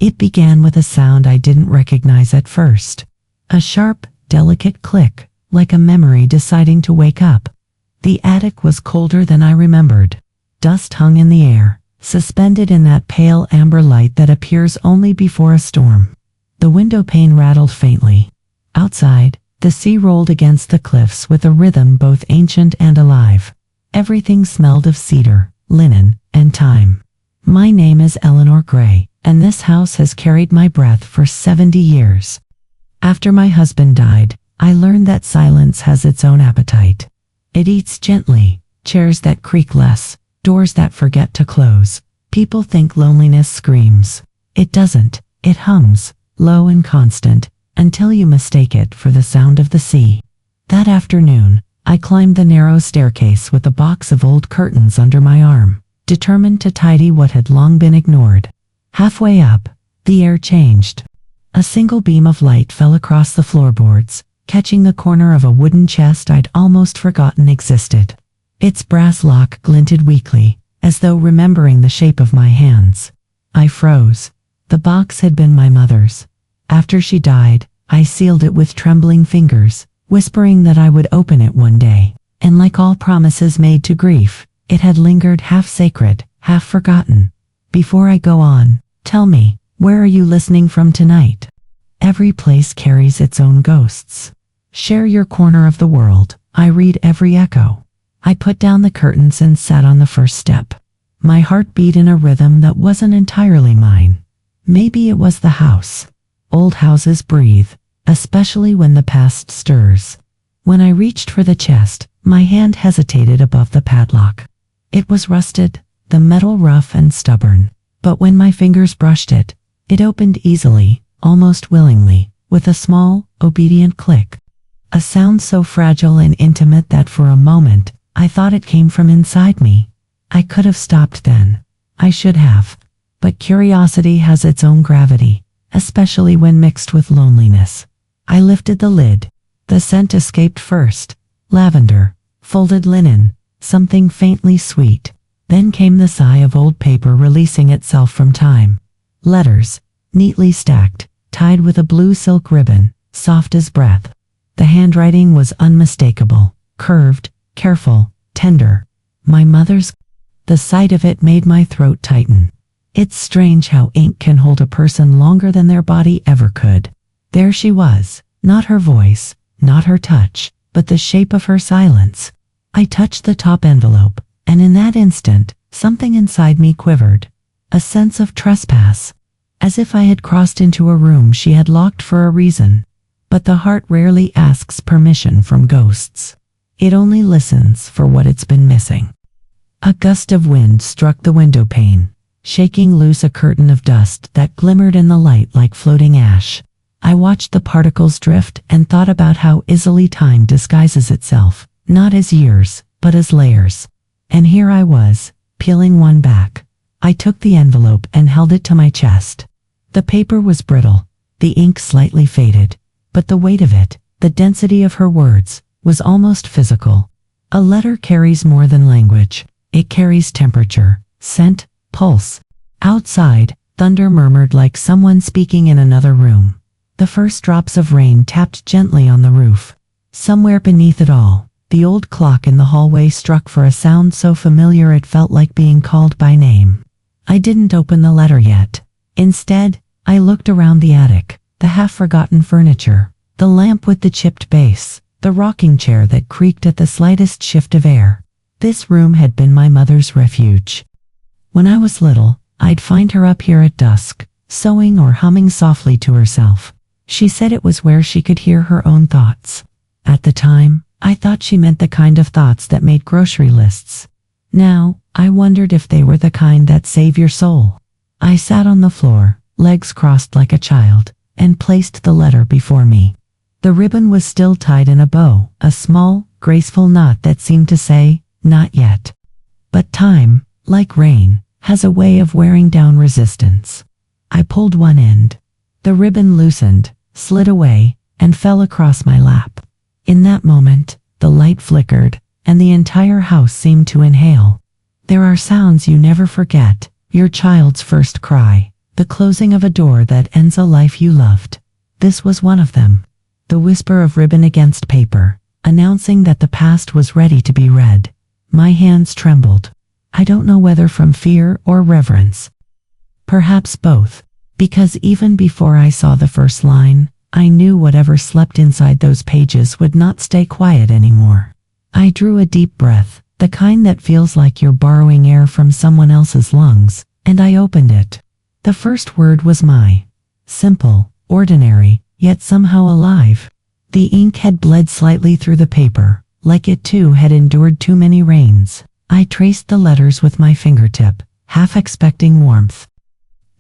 It began with a sound I didn't recognize at first. A sharp, delicate click, like a memory deciding to wake up. The attic was colder than I remembered. Dust hung in the air, suspended in that pale amber light that appears only before a storm. The window pane rattled faintly. Outside, the sea rolled against the cliffs with a rhythm both ancient and alive. Everything smelled of cedar, linen, and time. My name is Eleanor Gray, and this house has carried my breath for 70 years. After my husband died, I learned that silence has its own appetite. It eats gently, chairs that creak less, doors that forget to close. People think loneliness screams. It doesn't. It hums, low and constant, until you mistake it for the sound of the sea. That afternoon, I climbed the narrow staircase with a box of old curtains under my arm, determined to tidy what had long been ignored. Halfway up, the air changed. A single beam of light fell across the floorboards, catching the corner of a wooden chest I'd almost forgotten existed. Its brass lock glinted weakly, as though remembering the shape of my hands. I froze. The box had been my mother's. After she died, I sealed it with trembling fingers, whispering that I would open it one day. And like all promises made to grief, it had lingered half sacred, half forgotten. Before I go on, tell me, where are you listening from tonight? Every place carries its own ghosts. Share your corner of the world. I read every echo. I put down the curtains and sat on the first step. My heart beat in a rhythm that wasn't entirely mine. Maybe it was the house. Old houses breathe, especially when the past stirs. When I reached for the chest, my hand hesitated above the padlock. It was rusted, the metal rough and stubborn, but when my fingers brushed it, it opened easily, almost willingly, with a small, obedient click. A sound so fragile and intimate that for a moment, I thought it came from inside me. I could have stopped then. I should have. But curiosity has its own gravity, especially when mixed with loneliness. I lifted the lid. The scent escaped first. Lavender, folded linen, something faintly sweet. Then came the sigh of old paper releasing itself from time. Letters, neatly stacked, tied with a blue silk ribbon, soft as breath. The handwriting was unmistakable, curved, careful, tender. My mother's. The sight of it made my throat tighten. It's strange how ink can hold a person longer than their body ever could. There she was, not her voice, not her touch, but the shape of her silence. I touched the top envelope, and in that instant, something inside me quivered. A sense of trespass. As if I had crossed into a room she had locked for a reason. But the heart rarely asks permission from ghosts. It only listens for what it's been missing. A gust of wind struck the window pane, shaking loose a curtain of dust that glimmered in the light like floating ash. I watched the particles drift and thought about how easily time disguises itself, not as years, but as layers. And here I was, peeling one back. I took the envelope and held it to my chest. The paper was brittle, the ink slightly faded, but the weight of it, the density of her words, was almost physical. A letter carries more than language. It carries temperature, scent, pulse. Outside, thunder murmured like someone speaking in another room. The first drops of rain tapped gently on the roof. Somewhere beneath it all, the old clock in the hallway struck for a sound so familiar it felt like being called by name. I didn't open the letter yet. Instead, I looked around the attic, the half-forgotten furniture, the lamp with the chipped base, the rocking chair that creaked at the slightest shift of air. This room had been my mother's refuge. When I was little, I'd find her up here at dusk, sewing or humming softly to herself. She said it was where she could hear her own thoughts. At the time, I thought she meant the kind of thoughts that made grocery lists. Now, I wondered if they were the kind that save your soul. I sat on the floor, legs crossed like a child, and placed the letter before me. The ribbon was still tied in a bow, a small, graceful knot that seemed to say, "Not yet." But time, like rain, has a way of wearing down resistance. I pulled one end. The ribbon loosened, slid away, and fell across my lap. In that moment, the light flickered, and the entire house seemed to inhale. There are sounds you never forget: your child's first cry, the closing of a door that ends a life you loved. This was one of them. The whisper of ribbon against paper, announcing that the past was ready to be read. My hands trembled. I don't know whether from fear or reverence. Perhaps both, because even before I saw the first line, I knew whatever slept inside those pages would not stay quiet anymore. I drew a deep breath, the kind that feels like you're borrowing air from someone else's lungs, and I opened it. The first word was my. Simple, ordinary, yet somehow alive. The ink had bled slightly through the paper, like it too had endured too many rains. I traced the letters with my fingertip, half expecting warmth.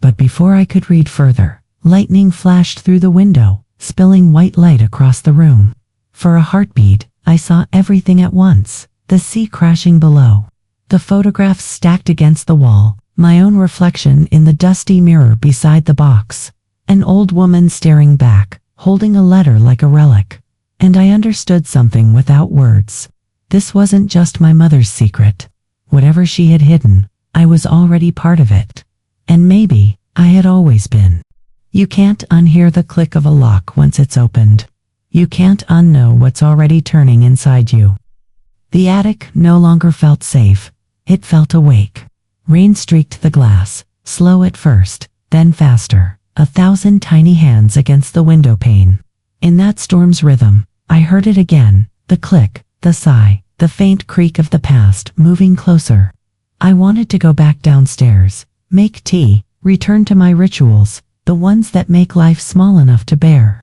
But before I could read further, lightning flashed through the window, spilling white light across the room. For a heartbeat, I saw everything at once, the sea crashing below, the photographs stacked against the wall, my own reflection in the dusty mirror beside the box, an old woman staring back, holding a letter like a relic. And I understood something without words. This wasn't just my mother's secret. Whatever she had hidden, I was already part of it. And maybe I had always been. You can't unhear the click of a lock once it's opened. You can't unknow what's already turning inside you. The attic no longer felt safe. It felt awake. Rain streaked the glass, slow at first, then faster, 1,000 tiny hands against the window pane. In that storm's rhythm, I heard it again, the click, the sigh, the faint creak of the past moving closer. I wanted to go back downstairs, make tea, return to my rituals, the ones that make life small enough to bear.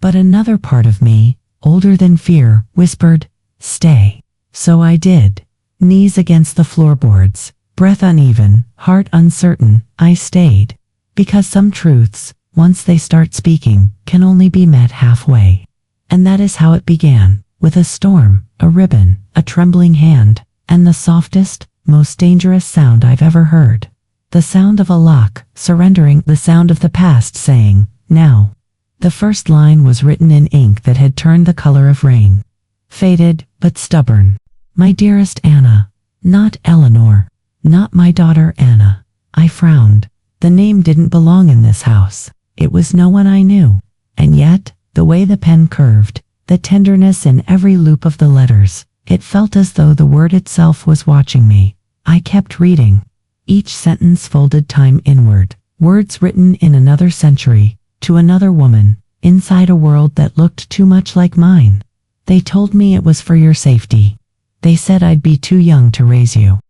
But another part of me, older than fear, whispered, stay. So I did. Knees against the floorboards, breath uneven, heart uncertain, I stayed. Because some truths, once they start speaking, can only be met halfway. And that is how it began, with a storm, a ribbon, a trembling hand, and the softest, most dangerous sound I've ever heard. The sound of a lock, surrendering, the sound of the past saying, now. The first line was written in ink that had turned the color of rain. Faded, but stubborn. My dearest Anna. Not Eleanor. Not my daughter Anna. I frowned. The name didn't belong in this house. It was no one I knew. And yet, the way the pen curved, the tenderness in every loop of the letters, it felt as though the word itself was watching me. I kept reading. Each sentence folded time inward, words written in another century, to another woman, inside a world that looked too much like mine. They told me it was for your safety. They said I'd be too young to raise you,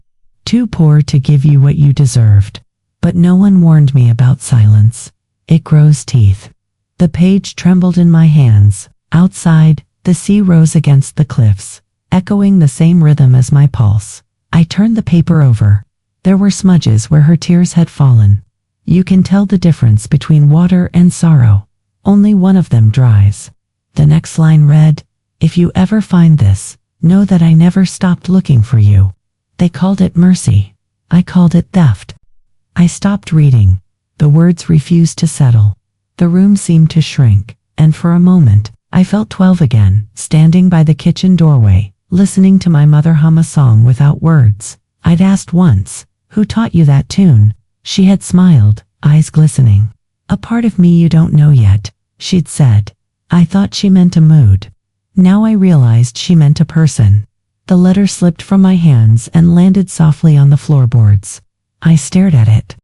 too poor to give you what you deserved. But no one warned me about silence. It grows teeth. The page trembled in my hands. Outside, the sea rose against the cliffs, echoing the same rhythm as my pulse. I turned the paper over. There were smudges where her tears had fallen. You can tell the difference between water and sorrow. Only one of them dries. The next line read, if you ever find this, know that I never stopped looking for you. They called it mercy. I called it theft. I stopped reading. The words refused to settle. The room seemed to shrink, and for a moment, I felt 12 again, standing by the kitchen doorway, listening to my mother hum a song without words. I'd asked once, who taught you that tune? She had smiled, eyes glistening. A part of me you don't know yet, she'd said. I thought she meant a mood. Now I realized she meant a person. The letter slipped from my hands and landed softly on the floorboards. I stared at it,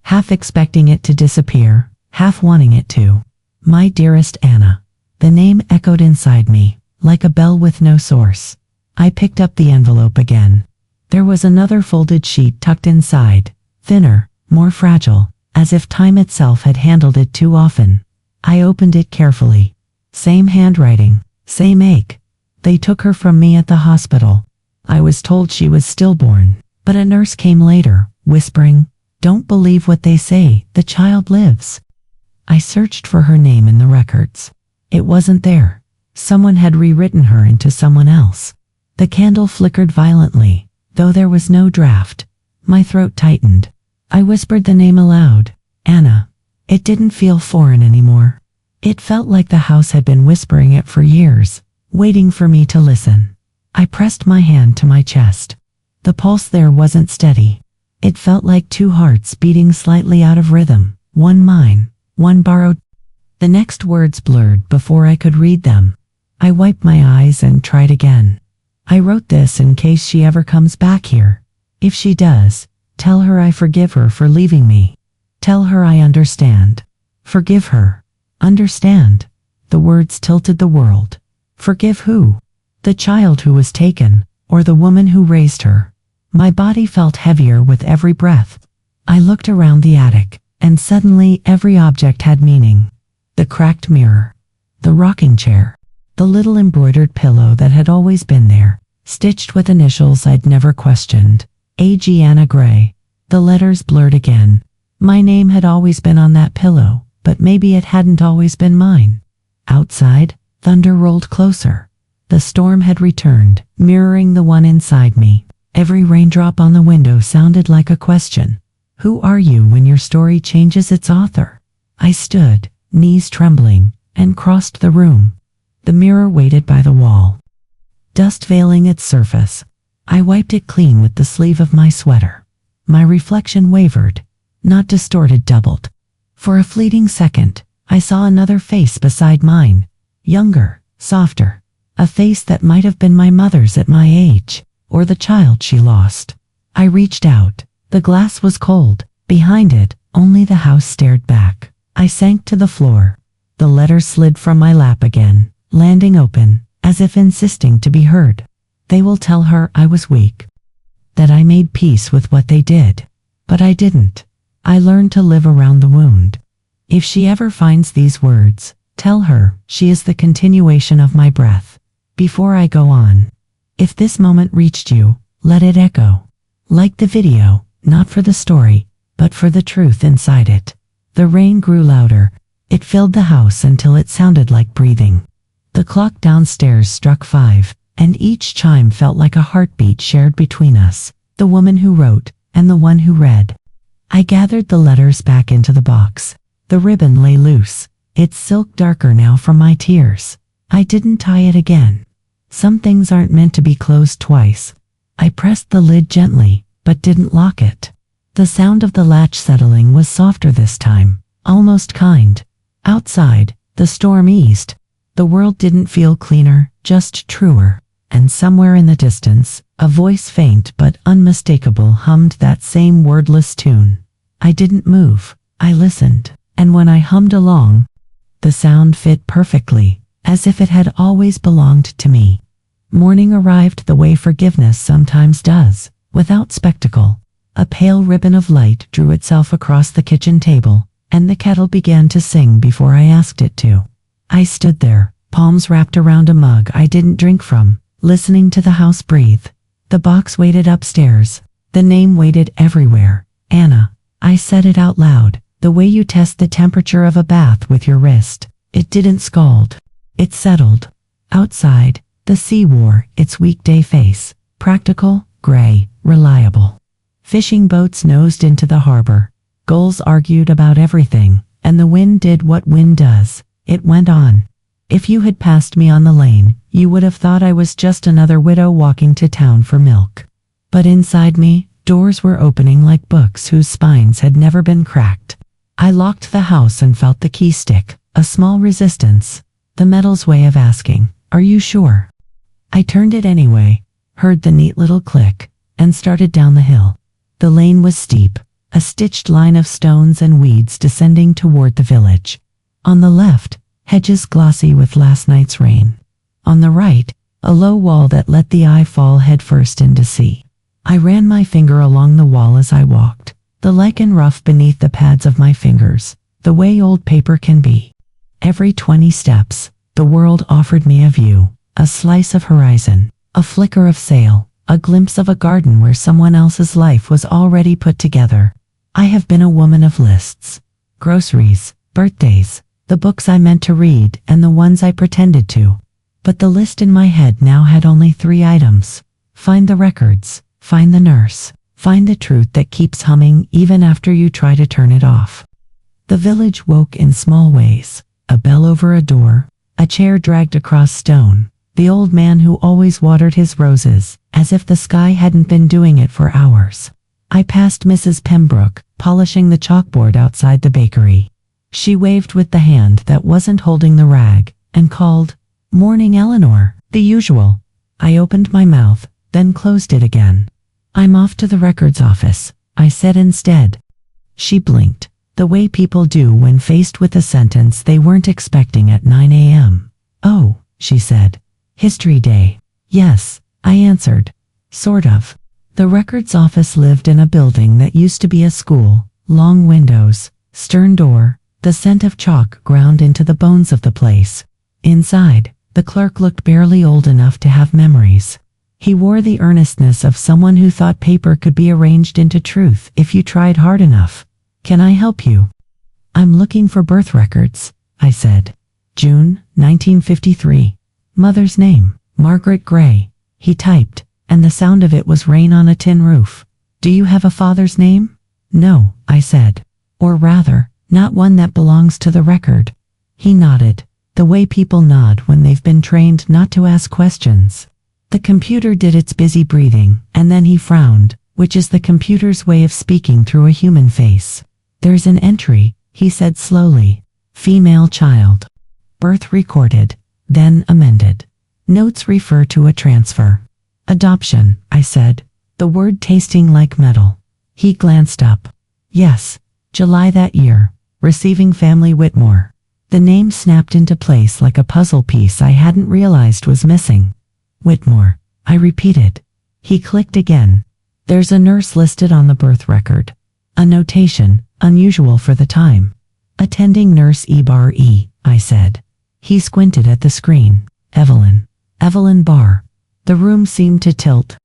half expecting it to disappear, half wanting it to. My dearest Anna. The name echoed inside me, like a bell with no source. I picked up the envelope again. There was another folded sheet tucked inside, thinner, more fragile, as if time itself had handled it too often. I opened it carefully. Same handwriting, same ache. They took her from me at the hospital. I was told she was stillborn, but a nurse came later, whispering, don't believe what they say, the child lives. I searched for her name in the records. It wasn't there. Someone had rewritten her into someone else. The candle flickered violently, though there was no draft. My throat tightened. I whispered the name aloud, Anna. It didn't feel foreign anymore. It felt like the house had been whispering it for years, waiting for me to listen. I pressed my hand to my chest. The pulse there wasn't steady. It felt like two hearts beating slightly out of rhythm. one mine, one borrowed. The next words blurred before I could read them. I wiped my eyes and tried again. I wrote this in case she ever comes back here. If she does, tell her I forgive her for leaving me. Tell her I understand. Forgive her. Understand. The words tilted the world. Forgive who? The child who was taken, or the woman who raised her? My body felt heavier with every breath. I looked around the attic, and suddenly every object had meaning. The cracked mirror, the rocking chair, the little embroidered pillow that had always been there, stitched with initials I'd never questioned. A.G. Anna Gray. The letters blurred again. My name had always been on that pillow, but maybe it hadn't always been mine. Outside, thunder rolled closer. The storm had returned, mirroring the one inside me. Every raindrop on the window sounded like a question. Who are you when your story changes its author? I stood, knees trembling, and crossed the room. The mirror waited by the wall, dust veiling its surface. I wiped it clean with the sleeve of my sweater. My reflection wavered, not distorted, doubled. For a fleeting second, I saw another face beside mine, younger, softer, a face that might have been my mother's at my age, or the child she lost. I reached out. The glass was cold. Behind it, only the house stared back. I sank to the floor. The letter slid from my lap again, landing open, as if insisting to be heard. They will tell her I was weak, that I made peace with what they did. But I didn't. I learned to live around the wound. If she ever finds these words, tell her she is the continuation of my breath. Before I go on, if this moment reached you, let it echo. Like the video, not for the story, but for the truth inside it. The rain grew louder. It filled the house until it sounded like breathing. The clock downstairs struck 5, and each chime felt like a heartbeat shared between us, the woman who wrote, and the one who read. I gathered the letters back into the box. The ribbon lay loose, its silk darker now from my tears. I didn't tie it again. Some things aren't meant to be closed twice. I pressed the lid gently, but didn't lock it. The sound of the latch settling was softer this time, almost kind. Outside, the storm eased. The world didn't feel cleaner, just truer. And somewhere in the distance, a voice, faint but unmistakable, hummed that same wordless tune. I didn't move. I listened. And when I hummed along, the sound fit perfectly, as if it had always belonged to me. Morning arrived the way forgiveness sometimes does, without spectacle. A pale ribbon of light drew itself across the kitchen table, and the kettle began to sing before I asked it to. I stood there, palms wrapped around a mug I didn't drink from, listening to the house breathe. The box waited upstairs. The name waited everywhere. Anna. I said it out loud, the way you test the temperature of a bath with your wrist. It didn't scald. It settled. Outside, the sea wore its weekday face, practical, gray, reliable. Fishing boats nosed into the harbor. Gulls argued about everything, and the wind did what wind does. It went on. If you had passed me on the lane, you would have thought I was just another widow walking to town for milk. But inside me, doors were opening like books whose spines had never been cracked. I locked the house and felt the key stick, a small resistance, the metal's way of asking, "Are you sure?" I turned it anyway, heard the neat little click, and started down the hill. The lane was steep, a stitched line of stones and weeds descending toward the village. On the left, hedges glossy with last night's rain. On the right, a low wall that let the eye fall headfirst into sea. I ran my finger along the wall as I walked, the lichen rough beneath the pads of my fingers, the way old paper can be. Every 20 steps, the world offered me a view, a slice of horizon, a flicker of sail, a glimpse of a garden where someone else's life was already put together. I have been a woman of lists. Groceries, birthdays, the books I meant to read and the ones I pretended to. But the list in my head now had only 3 items. Find the records, find the nurse, find the truth that keeps humming even after you try to turn it off. The village woke in small ways. A bell over a door, a chair dragged across stone, the old man who always watered his roses, as if the sky hadn't been doing it for hours. I passed Mrs. Pembroke, polishing the chalkboard outside the bakery. She waved with the hand that wasn't holding the rag, and called, "Morning, Eleanor," the usual. I opened my mouth, then closed it again. "I'm off to the records office," I said instead. She blinked, the way people do when faced with a sentence they weren't expecting at 9 a.m. "Oh," she said. "History Day." "Yes," I answered. "Sort of." The records office lived in a building that used to be a school, long windows, stern door, the scent of chalk ground into the bones of the place. Inside, the clerk looked barely old enough to have memories. He wore the earnestness of someone who thought paper could be arranged into truth if you tried hard enough. "Can I help you?" "I'm looking for birth records," I said. "June, 1953. Mother's name, Margaret Gray," he typed, and the sound of it was rain on a tin roof. "Do you have a father's name?" "No," I said. "Or rather, not one that belongs to the record." He nodded, the way people nod when they've been trained not to ask questions. The computer did its busy breathing, and then he frowned, which is the computer's way of speaking through a human face. "There's an entry," he said slowly. "Female child. Birth recorded, then amended. Notes refer to a transfer." "Adoption," I said, the word tasting like metal. He glanced up. "Yes, July that year. Receiving family Whitmore." The name snapped into place like a puzzle piece I hadn't realized was missing. "Whitmore," I repeated. He clicked again. "There's a nurse listed on the birth record. A notation, unusual for the time. Attending nurse E-bar-E, I said. He squinted at the screen. Evelyn. Evelyn Barr. The room seemed to tilt.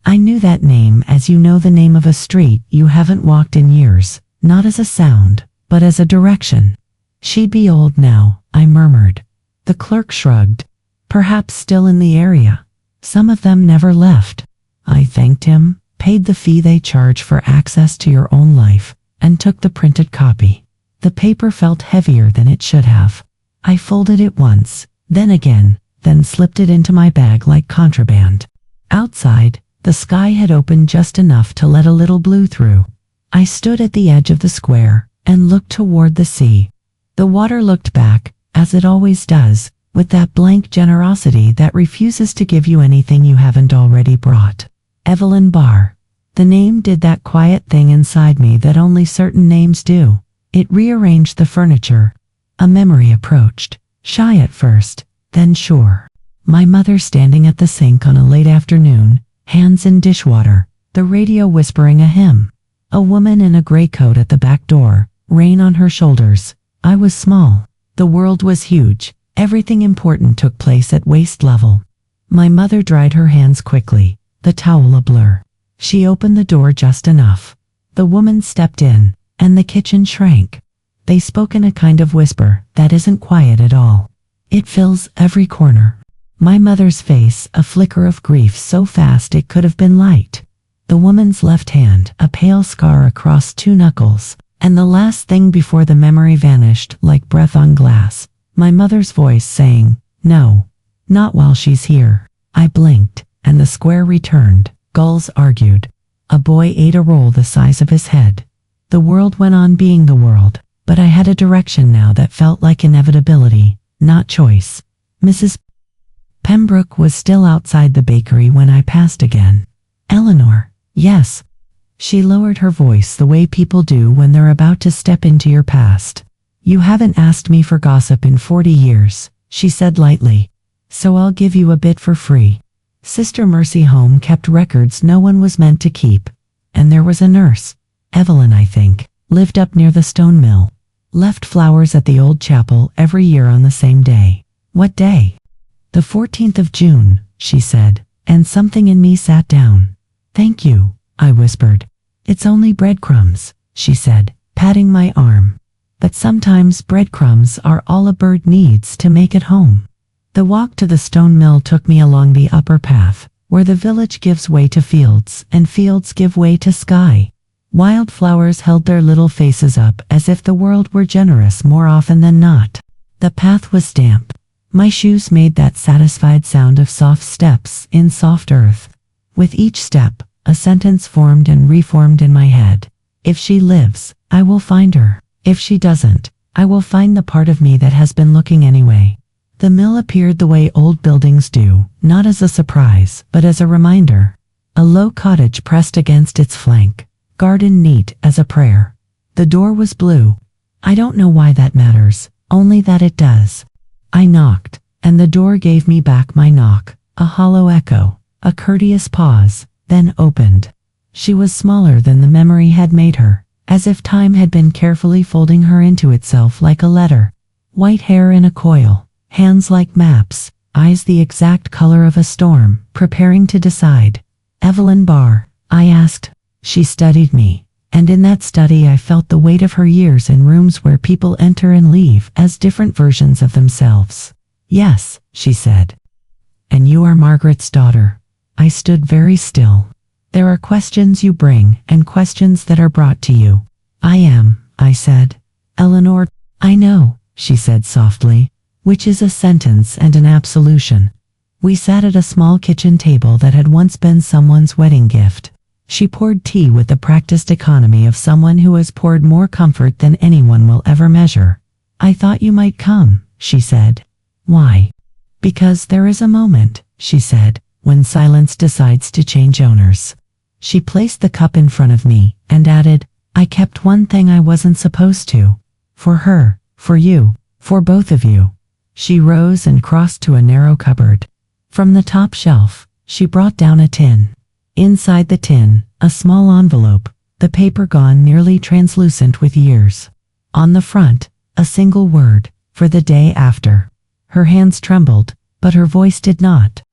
I knew that name as you know the name of a street you haven't walked in years, not as a sound, but as a direction. "She'd be old now," I murmured. The clerk shrugged. "Perhaps still in the area. Some of them never left." I thanked him, paid the fee they charge for access to your own life, and took the printed copy. The paper felt heavier than it should have. I folded it once, then again, then slipped it into my bag like contraband. Outside, the sky had opened just enough to let a little blue through. I stood at the edge of the square and looked toward the sea. The water looked back, as it always does, with that blank generosity that refuses to give you anything you haven't already brought. Evelyn Barr. The name did that quiet thing inside me that only certain names do. It rearranged the furniture. A memory approached, shy at first, then sure. My mother standing at the sink on a late afternoon, hands in dishwater, the radio whispering a hymn. A woman in a gray coat at the back door, rain on her shoulders. I was small. The world was huge. Everything important took place at waist level. My mother dried her hands quickly, the towel a blur. She opened the door just enough. The woman stepped in, and the kitchen shrank. They spoke in a kind of whisper that isn't quiet at all. It fills every corner. My mother's face, a flicker of grief so fast it could have been light. The woman's left hand, a pale scar across two knuckles, and the last thing before the memory vanished like breath on glass, my mother's voice saying, "No, not while she's here." I blinked, and the square returned. Gulls argued. A boy ate a roll the size of his head. The world went on being the world, but I had a direction now that felt like inevitability, not choice. Mrs. Pembroke was still outside the bakery when I passed again. "Eleanor." "Yes." She lowered her voice the way people do when they're about to step into your past. "You haven't asked me for gossip in 40 years, she said lightly. "So I'll give you a bit for free. Sister Mercy Home kept records no one was meant to keep. And there was a nurse, Evelyn I think, lived up near the stone mill. Left flowers at the old chapel every year on the same day." "What day?" "The 14th of June, she said, and something in me sat down. "Thank you," I whispered. "It's only breadcrumbs," she said, patting my arm. "But sometimes breadcrumbs are all a bird needs to make it home." The walk to the stone mill took me along the upper path, where the village gives way to fields and fields give way to sky. Wildflowers held their little faces up as if the world were generous more often than not. The path was damp. My shoes made that satisfied sound of soft steps in soft earth. With each step, a sentence formed and reformed in my head. If she lives, I will find her. If she doesn't, I will find the part of me that has been looking anyway. The mill appeared the way old buildings do, not as a surprise, but as a reminder. A low cottage pressed against its flank, garden neat as a prayer. The door was blue. I don't know why that matters, only that it does. I knocked, and the door gave me back my knock, a hollow echo, a courteous pause, then opened. She was smaller than the memory had made her, as if time had been carefully folding her into itself like a letter. White hair in a coil, hands like maps, eyes the exact color of a storm, preparing to decide. Evelyn Barr, I asked. She studied me, and in that study I felt the weight of her years in rooms where people enter and leave as different versions of themselves. Yes, she said. And you are Margaret's daughter. I stood very still. There are questions you bring and questions that are brought to you. I am, I said. Eleanor, I know, she said softly, which is a sentence and an absolution. We sat at a small kitchen table that had once been someone's wedding gift. She poured tea with the practiced economy of someone who has poured more comfort than anyone will ever measure. I thought you might come, she said. Why? Because there is a moment, she said, when silence decides to change owners. She placed the cup in front of me and added, I kept one thing I wasn't supposed to. For her, for you, for both of you. She rose and crossed to a narrow cupboard. From the top shelf, she brought down a tin. Inside the tin, a small envelope, the paper gone nearly translucent with years. On the front, a single word, for the day after. Her hands trembled, but her voice did not.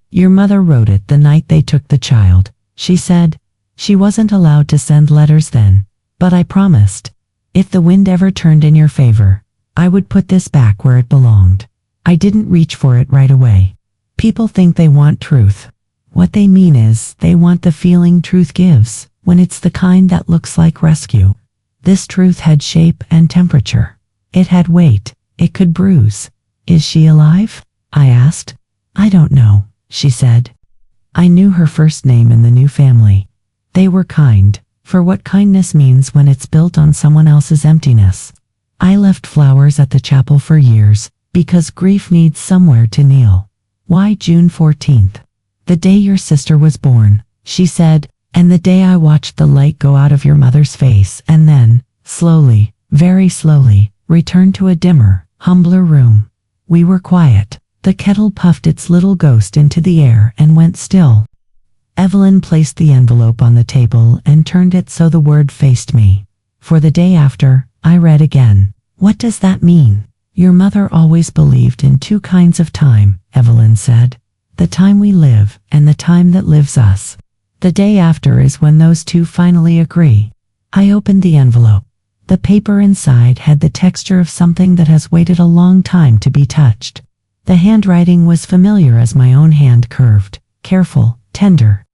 Your mother wrote it the night they took the child, she said. She wasn't allowed to send letters then, but I promised. If the wind ever turned in your favor, I would put this back where it belonged. I didn't reach for it right away. People think they want truth. What they mean is they want the feeling truth gives, when it's the kind that looks like rescue. This truth had shape and temperature. It had weight. It could bruise. Is she alive? I asked. I don't know, she said. I knew her first name in the new family. They were kind, for what kindness means when it's built on someone else's emptiness. I left flowers at the chapel for years, because grief needs somewhere to kneel. Why June 14th? The day your sister was born, she said, and the day I watched the light go out of your mother's face and then, slowly, very slowly, return to a dimmer, humbler room. We were quiet. The kettle puffed its little ghost into the air and went still. Evelyn placed the envelope on the table and turned it so the word faced me. For the day after, I read again. What does that mean? Your mother always believed in two kinds of time, Evelyn said. The time we live and the time that lives us. The day after is when those two finally agree. I opened the envelope. The paper inside had the texture of something that has waited a long time to be touched. The handwriting was familiar as my own hand curved, careful, tender.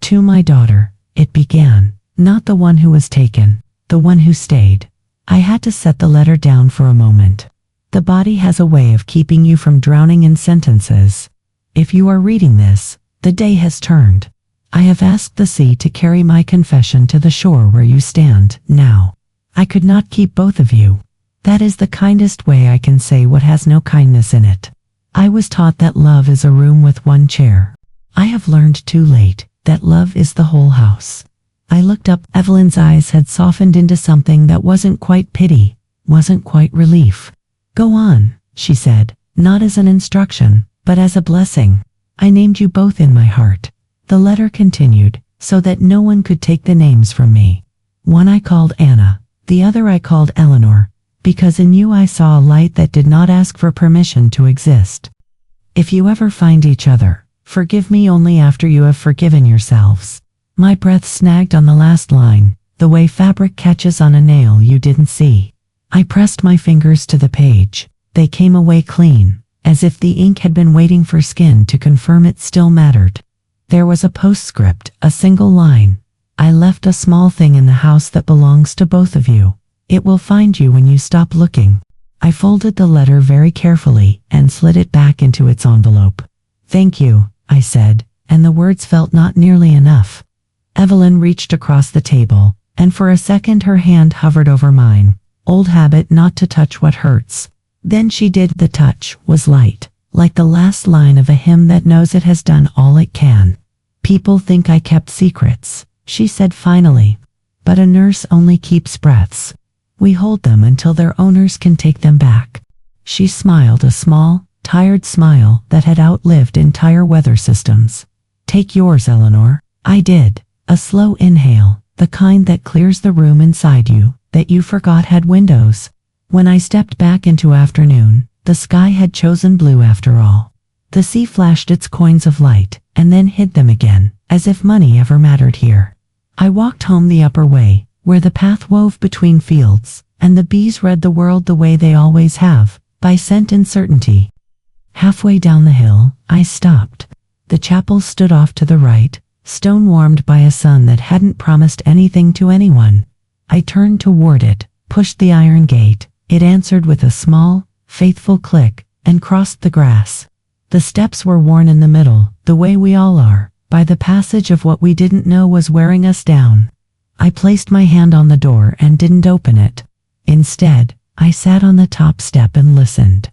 To my daughter, it began, not the one who was taken, the one who stayed. I had to set the letter down for a moment. The body has a way of keeping you from drowning in sentences. If you are reading this, the day has turned. I have asked the sea to carry my confession to the shore where you stand now. I could not keep both of you. That is the kindest way I can say what has no kindness in it. I was taught that love is a room with one chair. I have learned too late that love is the whole house. I looked up. Evelyn's eyes had softened into something that wasn't quite pity, wasn't quite relief. Go on, she said, not as an instruction, but as a blessing. I named you both in my heart. The letter continued, so that no one could take the names from me. One I called Anna, the other I called Eleanor, because in you I saw a light that did not ask for permission to exist. If you ever find each other, forgive me only after you have forgiven yourselves. My breath snagged on the last line, the way fabric catches on a nail you didn't see. I pressed my fingers to the page. They came away clean, as if the ink had been waiting for skin to confirm it still mattered. There was a postscript, a single line. I left a small thing in the house that belongs to both of you. It will find you when you stop looking. I folded the letter very carefully and slid it back into its envelope. Thank you, I said, and the words felt not nearly enough. Evelyn reached across the table, and for a second her hand hovered over mine. Old habit not to touch what hurts. Then she did. The touch was light, like the last line of a hymn that knows it has done all it can. People think I kept secrets, she said finally. But a nurse only keeps breaths. We hold them until their owners can take them back. She smiled, a small, tired smile that had outlived entire weather systems. Take yours, Eleanor. I did. A slow inhale, the kind that clears the room inside you, that you forgot had windows. When I stepped back into afternoon, the sky had chosen blue after all. The sea flashed its coins of light, and then hid them again, as if money ever mattered here. I walked home the upper way, where the path wove between fields, and the bees read the world the way they always have, by scent and certainty. Halfway down the hill, I stopped. The chapel stood off to the right, stone-warmed by a sun that hadn't promised anything to anyone. I turned toward it, pushed the iron gate. It answered with a small, faithful click, and crossed the grass. The steps were worn in the middle, the way we all are, by the passage of what we didn't know was wearing us down. I placed my hand on the door and didn't open it. Instead, I sat on the top step and listened.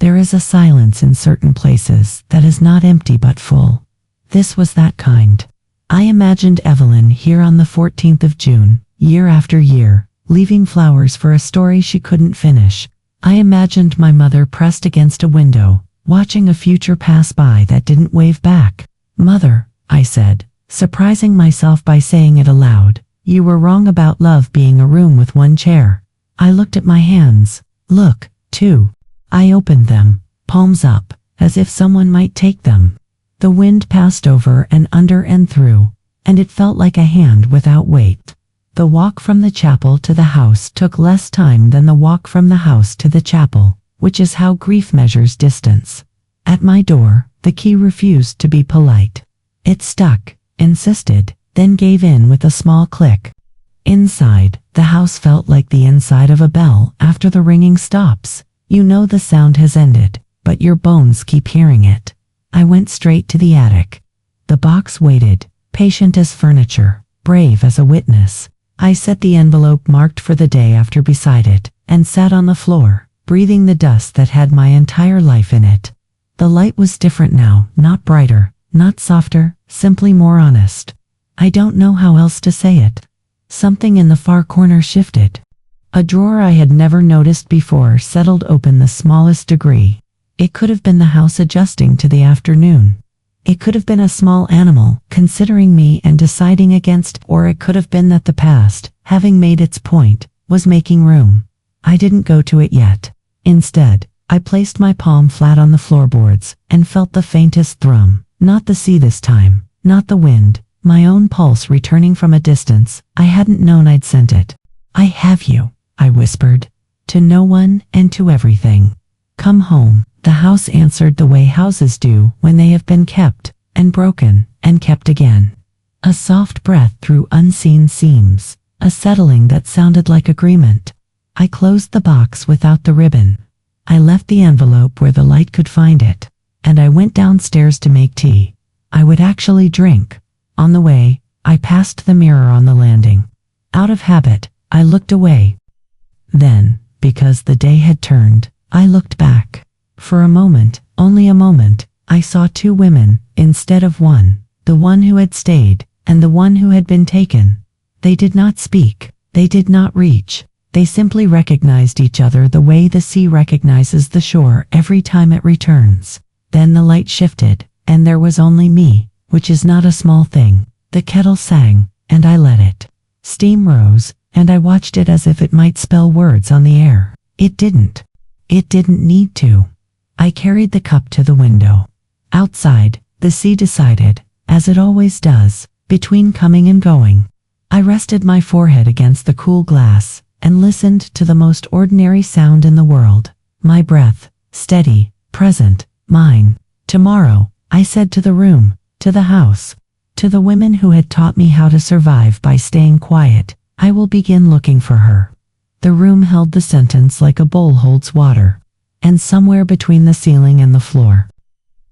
There is a silence in certain places that is not empty but full. This was that kind. I imagined Evelyn here on the 14th of June, year after year, leaving flowers for a story she couldn't finish. I imagined my mother pressed against a window, watching a future pass by that didn't wave back. Mother, I said, surprising myself by saying it aloud, you were wrong about love being a room with one chair. I looked at my hands. Look, too. I opened them, palms up, as if someone might take them. The wind passed over and under and through, and it felt like a hand without weight. The walk from the chapel to the house took less time than the walk from the house to the chapel, which is how grief measures distance. At my door, the key refused to be polite. It stuck, insisted, then gave in with a small click. Inside, the house felt like the inside of a bell after the ringing stops. You know the sound has ended, but your bones keep hearing it. I went straight to the attic. The box waited, patient as furniture, brave as a witness. I set the envelope marked for the day after beside it, and sat on the floor, breathing the dust that had my entire life in it. The light was different now, not brighter, not softer, simply more honest. I don't know how else to say it. Something in the far corner shifted. A drawer I had never noticed before settled open the smallest degree. It could have been the house adjusting to the afternoon. It could have been a small animal, considering me and deciding against, or it could have been that the past, having made its point, was making room. I didn't go to it yet. Instead, I placed my palm flat on the floorboards, and felt the faintest thrum. Not the sea this time, not the wind, my own pulse returning from a distance. I hadn't known I'd sent it. I have you, I whispered. To no one and to everything. Come home. The house answered the way houses do when they have been kept, and broken, and kept again. A soft breath through unseen seams, a settling that sounded like agreement. I closed the box without the ribbon. I left the envelope where the light could find it, and I went downstairs to make tea. I would actually drink. On the way, I passed the mirror on the landing. Out of habit, I looked away. Then, because the day had turned, I looked back. For a moment, only a moment, I saw two women, instead of one, the one who had stayed, and the one who had been taken. They did not speak, they did not reach, they simply recognized each other the way the sea recognizes the shore every time it returns. Then the light shifted, and there was only me, which is not a small thing. The kettle sang, and I let it. Steam rose, and I watched it as if it might spell words on the air. It didn't. It didn't need to. I carried the cup to the window. Outside, the sea decided, as it always does, between coming and going. I rested my forehead against the cool glass, and listened to the most ordinary sound in the world. My breath, steady, present, mine. Tomorrow, I said to the room, to the house, to the women who had taught me how to survive by staying quiet, I will begin looking for her. The room held the sentence like a bowl holds water. And somewhere between the ceiling and the floor,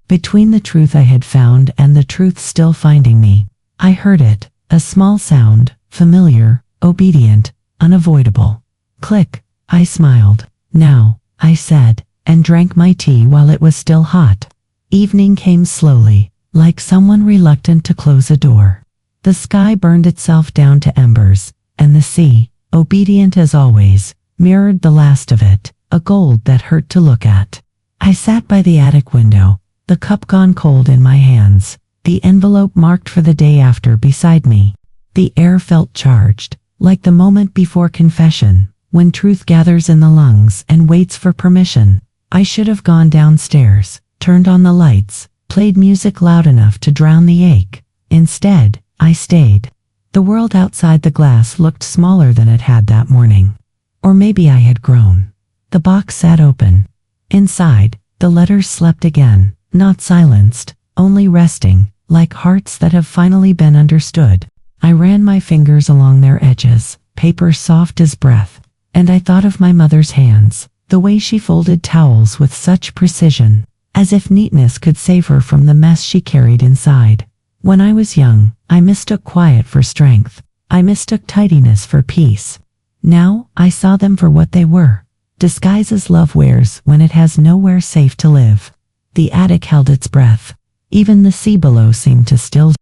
between the truth I had found and the truth still finding me, I heard it, a small sound, familiar, obedient, unavoidable. Click, I smiled. Now, I said, and drank my tea while it was still hot. Evening came slowly, like someone reluctant to close a door. The sky burned itself down to embers, and the sea, obedient as always, mirrored the last of it, a gold that hurt to look at. I sat by the attic window, the cup gone cold in my hands, the envelope marked for the day after beside me. The air felt charged, like the moment before confession, when truth gathers in the lungs and waits for permission. I should have gone downstairs, turned on the lights, played music loud enough to drown the ache. Instead, I stayed. The world outside the glass looked smaller than it had that morning. Or maybe I had grown. The box sat open. Inside, the letters slept again, not silenced, only resting, like hearts that have finally been understood. I ran my fingers along their edges, paper soft as breath, and I thought of my mother's hands, the way she folded towels with such precision, as if neatness could save her from the mess she carried inside. When I was young, I mistook quiet for strength. I mistook tidiness for peace. Now, I saw them for what they were, disguises love wears when it has nowhere safe to live. The attic held its breath. Even the sea below seemed to still.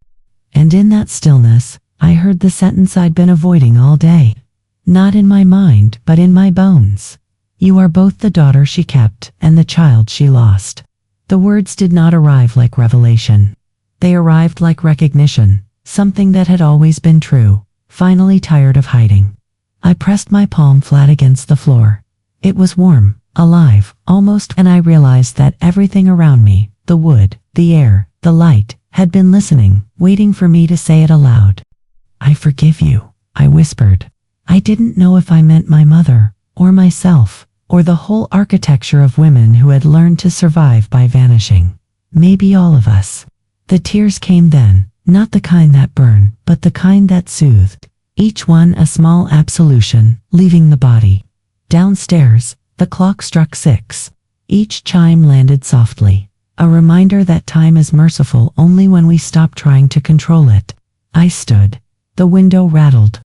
And in that stillness, I heard the sentence I'd been avoiding all day. Not in my mind, but in my bones. You are both the daughter she kept and the child she lost. The words did not arrive like revelation. They arrived like recognition, something that had always been true, finally tired of hiding. I pressed my palm flat against the floor. It was warm, alive, almost, and I realized that everything around me, the wood, the air, the light, had been listening, waiting for me to say it aloud. I forgive you, I whispered. I didn't know if I meant my mother, or myself, or the whole architecture of women who had learned to survive by vanishing. Maybe all of us. The tears came then, not the kind that burned, but the kind that soothed. Each one a small absolution, leaving the body. Downstairs, the clock struck 6. Each chime landed softly, a reminder that time is merciful only when we stop trying to control it. I stood. The window rattled.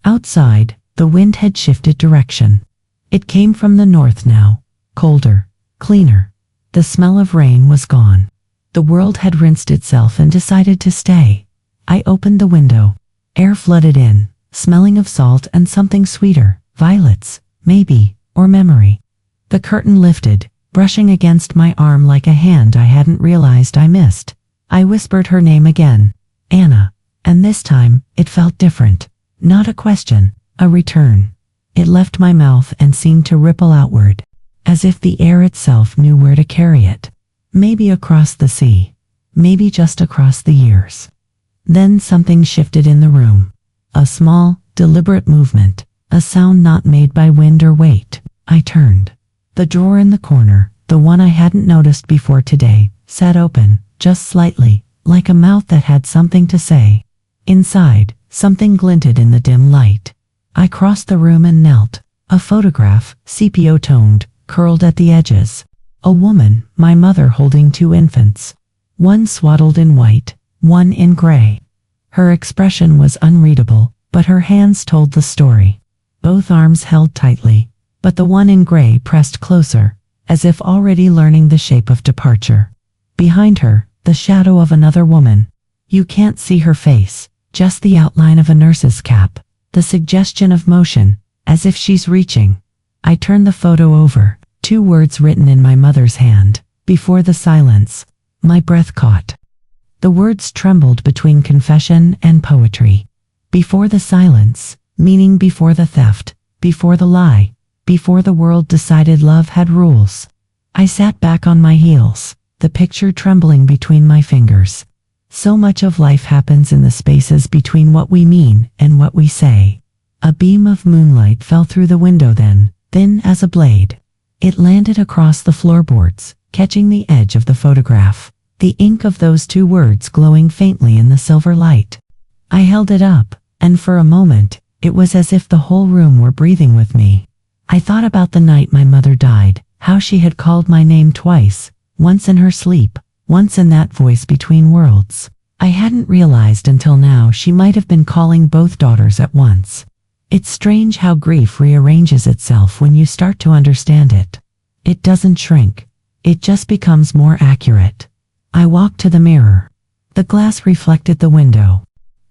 Outside, the wind had shifted direction. It came from the north now, colder, cleaner. The smell of rain was gone. The world had rinsed itself and decided to stay. I opened the window. Air flooded in, smelling of salt and something sweeter, violets, maybe, or memory. The curtain lifted, brushing against my arm like a hand I hadn't realized I missed. I whispered her name again, Anna, and this time, it felt different. Not a question, a return. It left my mouth and seemed to ripple outward, as if the air itself knew where to carry it. Maybe across the sea, maybe just across the years. Then something shifted in the room. A small, deliberate movement, a sound not made by wind or weight. I turned. The drawer in the corner, the one I hadn't noticed before today, sat open, just slightly, like a mouth that had something to say. Inside, something glinted in the dim light. I crossed the room and knelt. A photograph, sepia-toned, curled at the edges. A woman, my mother, holding 2 infants. One swaddled in white, one in gray. Her expression was unreadable, but her hands told the story. Both arms held tightly, but the one in gray pressed closer, as if already learning the shape of departure. Behind her, the shadow of another woman. You can't see her face, just the outline of a nurse's cap, the suggestion of motion, as if she's reaching. I turned the photo over, 2 words written in my mother's hand. Before the silence, my breath caught. The words trembled between confession and poetry. Before the silence, meaning before the theft, before the lie, before the world decided love had rules. I sat back on my heels, the picture trembling between my fingers. So much of life happens in the spaces between what we mean and what we say. A beam of moonlight fell through the window then, thin as a blade. It landed across the floorboards, catching the edge of the photograph, the ink of those 2 words glowing faintly in the silver light. I held it up, and for a moment, it was as if the whole room were breathing with me. I thought about the night my mother died, how she had called my name twice, once in her sleep, once in that voice between worlds. I hadn't realized until now she might have been calling both daughters at once. It's strange how grief rearranges itself when you start to understand it. It doesn't shrink. It just becomes more accurate. I walked to the mirror. The glass reflected the window.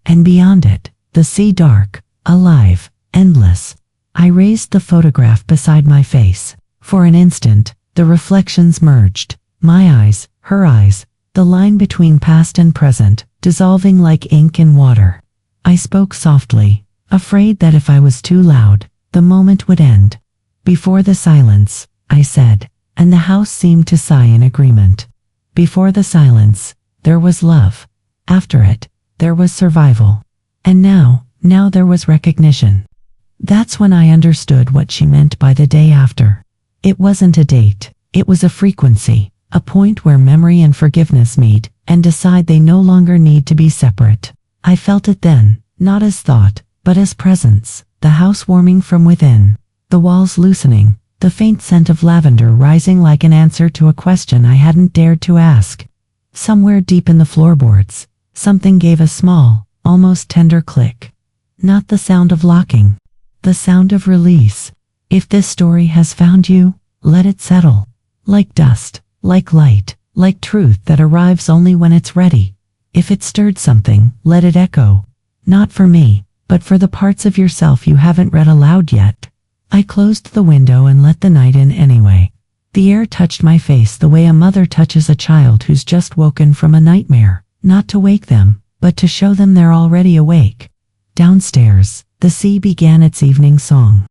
And beyond it, the sea dark, alive, endless. I raised the photograph beside my face. For an instant, the reflections merged. My eyes, her eyes, the line between past and present, dissolving like ink in water. I spoke softly, afraid that if I was too loud, the moment would end. Before the silence, I said, and the house seemed to sigh in agreement. Before the silence, there was love. After it, there was survival. And now there was recognition. That's when I understood what she meant by the day after. It wasn't a date, it was a frequency, a point where memory and forgiveness meet and decide they no longer need to be separate. I felt it then, not as thought, but as presence, the house warming from within, the walls loosening, the faint scent of lavender rising like an answer to a question I hadn't dared to ask. Somewhere deep in the floorboards, something gave a small, almost tender click. Not the sound of locking, the sound of release. If this story has found you, let it settle. Like dust, like light, like truth that arrives only when it's ready. If it stirred something, let it echo. Not for me, but for the parts of yourself you haven't read aloud yet. I closed the window and let the night in anyway. The air touched my face the way a mother touches a child who's just woken from a nightmare, not to wake them, but to show them they're already awake. Downstairs, the sea began its evening song.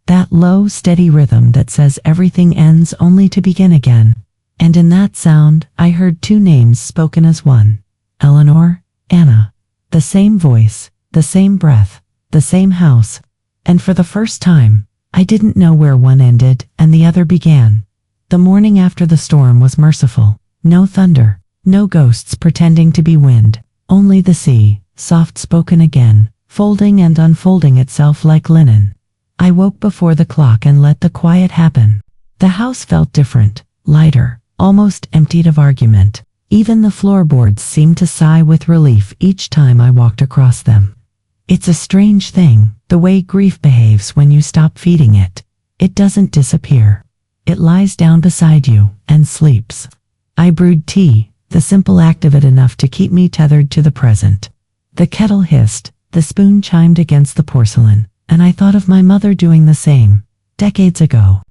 That low, steady rhythm that says everything ends only to begin again. And in that sound, I heard two names spoken as one. Eleanor, Anna. The same voice, the same breath, the same house. And for the first time, I didn't know where one ended and the other began. The morning after the storm was merciful. No thunder, no ghosts pretending to be wind, only the sea, soft-spoken again, folding and unfolding itself like linen. I woke before the clock and let the quiet happen. The house felt different, lighter, almost emptied of argument. Even the floorboards seemed to sigh with relief each time I walked across them. It's a strange thing, the way grief behaves when you stop feeding it. It doesn't disappear. It lies down beside you and sleeps. I brewed tea, the simple act of it enough to keep me tethered to the present. The kettle hissed, the spoon chimed against the porcelain, and I thought of my mother doing the same, decades ago.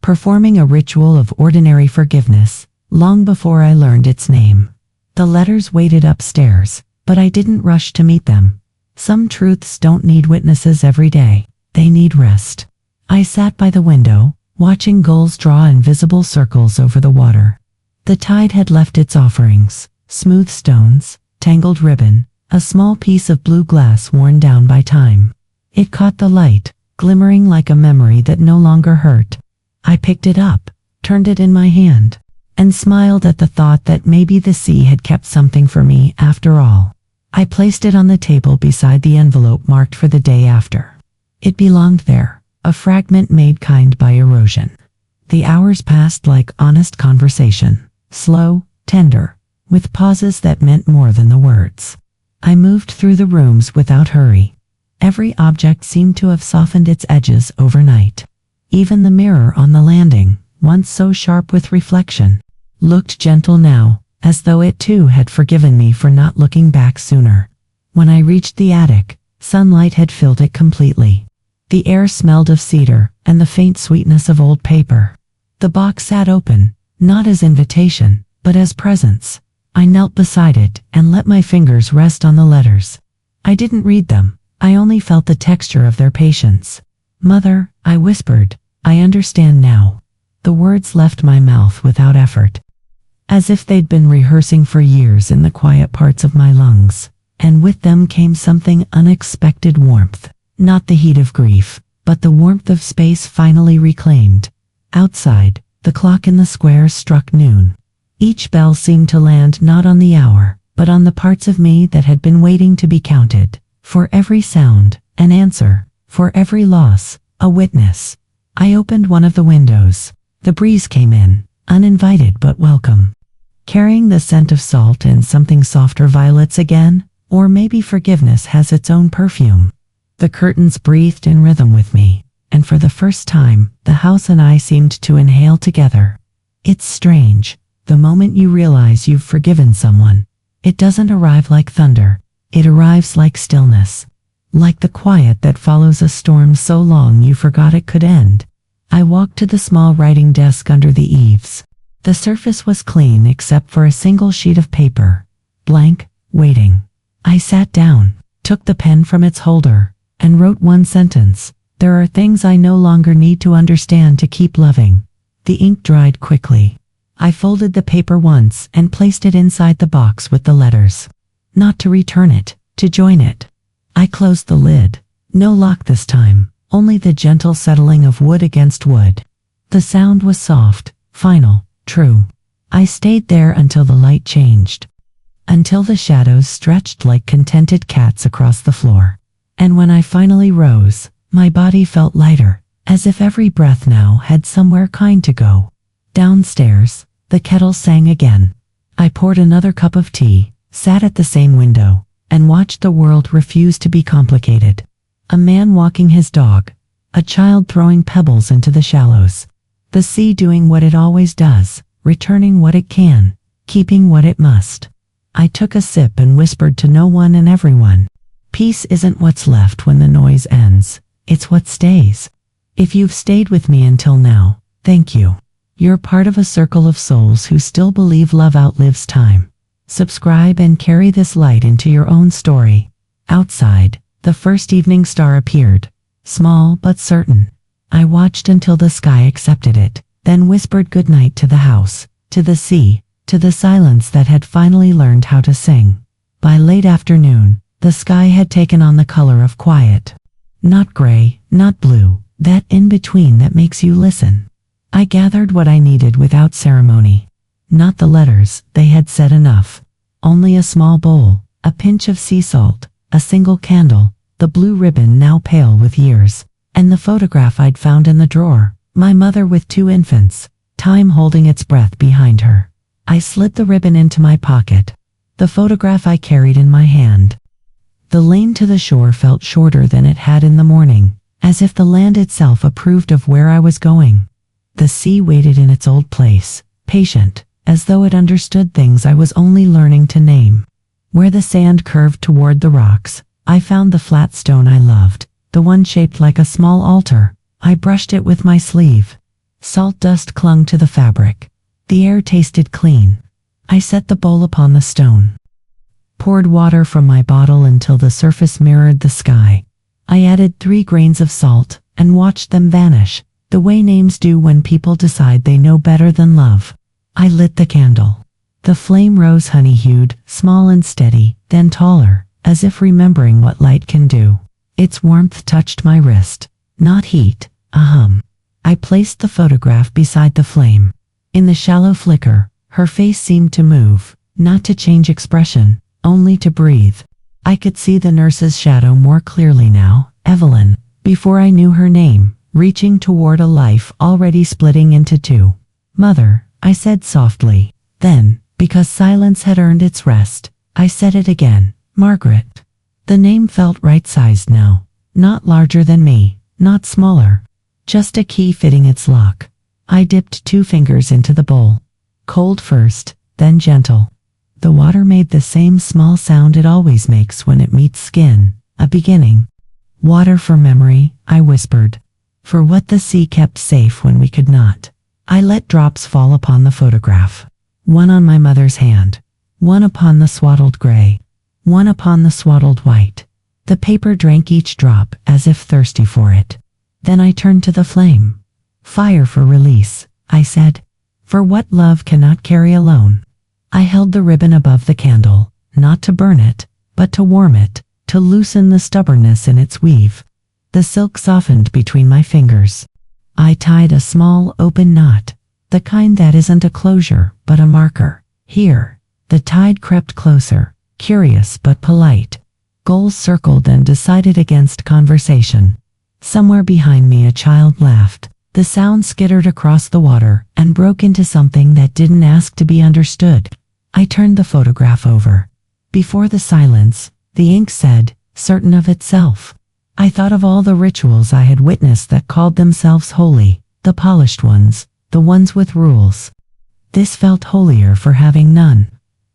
Performing a ritual of ordinary forgiveness, long before I learned its name. The letters waited upstairs, but I didn't rush to meet them. Some truths don't need witnesses every day, they need rest. I sat by the window, watching gulls draw invisible circles over the water. The tide had left its offerings, smooth stones, tangled ribbon, a small piece of blue glass worn down by time. It caught the light, glimmering like a memory that no longer hurt. I picked it up, turned it in my hand, and smiled at the thought that maybe the sea had kept something for me after all. I placed it on the table beside the envelope marked for the day after. It belonged there, a fragment made kind by erosion. The hours passed like honest conversation, slow, tender, with pauses that meant more than the words. I moved through the rooms without hurry. Every object seemed to have softened its edges overnight. Even the mirror on the landing, once so sharp with reflection, looked gentle now, as though it too had forgiven me for not looking back sooner. When I reached the attic, sunlight had filled it completely. The air smelled of cedar and the faint sweetness of old paper. The box sat open, not as invitation, but as presence. I knelt beside it and let my fingers rest on the letters. I didn't read them, I only felt the texture of their patience. "Mother," I whispered, "I understand now." The words left my mouth without effort, as if they'd been rehearsing for years in the quiet parts of my lungs. And with them came something unexpected: warmth. Not the heat of grief, but the warmth of space finally reclaimed. Outside, the clock in the square struck noon. Each bell seemed to land not on the hour, but on the parts of me that had been waiting to be counted. For every sound, an answer. For every loss, a witness. I opened one of the windows. The breeze came in, uninvited but welcome, carrying the scent of salt and something softer, violets again, or maybe forgiveness has its own perfume. The curtains breathed in rhythm with me, and for the first time, the house and I seemed to inhale together. It's strange. The moment you realize you've forgiven someone, it doesn't arrive like thunder. It arrives like stillness, like the quiet that follows a storm so long you forgot it could end. I walked to the small writing desk under the eaves. The surface was clean except for a single sheet of paper, blank, waiting. I sat down, took the pen from its holder, and wrote one sentence. There are things I no longer need to understand to keep loving. The ink dried quickly. I folded the paper once and placed it inside the box with the letters. Not to return it, to join it. I closed the lid. No lock this time, only the gentle settling of wood against wood. The sound was soft, final, true. I stayed there until the light changed, until the shadows stretched like contented cats across the floor. And when I finally rose, my body felt lighter, as if every breath now had somewhere kind to go. Downstairs, the kettle sang again. I poured another cup of tea, sat at the same window, and watched the world refuse to be complicated. A man walking his dog, a child throwing pebbles into the shallows, the sea doing what it always does, returning what it can, keeping what it must. I took a sip and whispered to no one and everyone. Peace isn't what's left when the noise ends, it's what stays. If you've stayed with me until now, thank you. You're part of a circle of souls who still believe love outlives time. Subscribe and carry this light into your own story. Outside, the first evening star appeared, small but certain. I watched until the sky accepted it, then whispered goodnight to the house, to the sea, to the silence that had finally learned how to sing. By late afternoon, the sky had taken on the color of quiet. Not gray, not blue, that in-between that makes you listen. I gathered what I needed without ceremony. Not the letters, they had said enough. Only a small bowl, a pinch of sea salt, a single candle, the blue ribbon now pale with years, and the photograph I'd found in the drawer, my mother with 2 infants, time holding its breath behind her. I slid the ribbon into my pocket, the photograph I carried in my hand. The lane to the shore felt shorter than it had in the morning, as if the land itself approved of where I was going. The sea waited in its old place, patient, as though it understood things I was only learning to name. Where the sand curved toward the rocks, I found the flat stone I loved, the one shaped like a small altar. I brushed it with my sleeve. Salt dust clung to the fabric. The air tasted clean. I set the bowl upon the stone, poured water from my bottle until the surface mirrored the sky. I added 3 grains of salt and watched them vanish, the way names do when people decide they know better than love. I lit the candle. The flame rose honey-hued, small and steady, then taller, as if remembering what light can do. Its warmth touched my wrist. Not heat, a hum. I placed the photograph beside the flame. In the shallow flicker, her face seemed to move, not to change expression, only to breathe. I could see the nurse's shadow more clearly now, Evelyn, before I knew her name, reaching toward a life already splitting into 2. Mother, I said softly. Then, because silence had earned its rest, I said it again, Margaret. The name felt right-sized now, not larger than me, not smaller, just a key fitting its lock. I dipped 2 fingers into the bowl, cold first, then gentle. The water made the same small sound it always makes when it meets skin, a beginning. Water for memory, I whispered, for what the sea kept safe when we could not. I let drops fall upon the photograph, one on my mother's hand, one upon the swaddled gray, one upon the swaddled white. The paper drank each drop as if thirsty for it. Then I turned to the flame. Fire for release, I said, for what love cannot carry alone. I held the ribbon above the candle, not to burn it, but to warm it, to loosen the stubbornness in its weave. The silk softened between my fingers. I tied a small, open knot, the kind that isn't a closure, but a marker. Here, the tide crept closer, curious but polite. Goals circled and decided against conversation. Somewhere behind me a child laughed. The sound skittered across the water and broke into something that didn't ask to be understood. I turned the photograph over. Before the silence, the ink said, certain of itself. I thought of all the rituals I had witnessed that called themselves holy, the polished ones, the ones with rules. This felt holier for having none.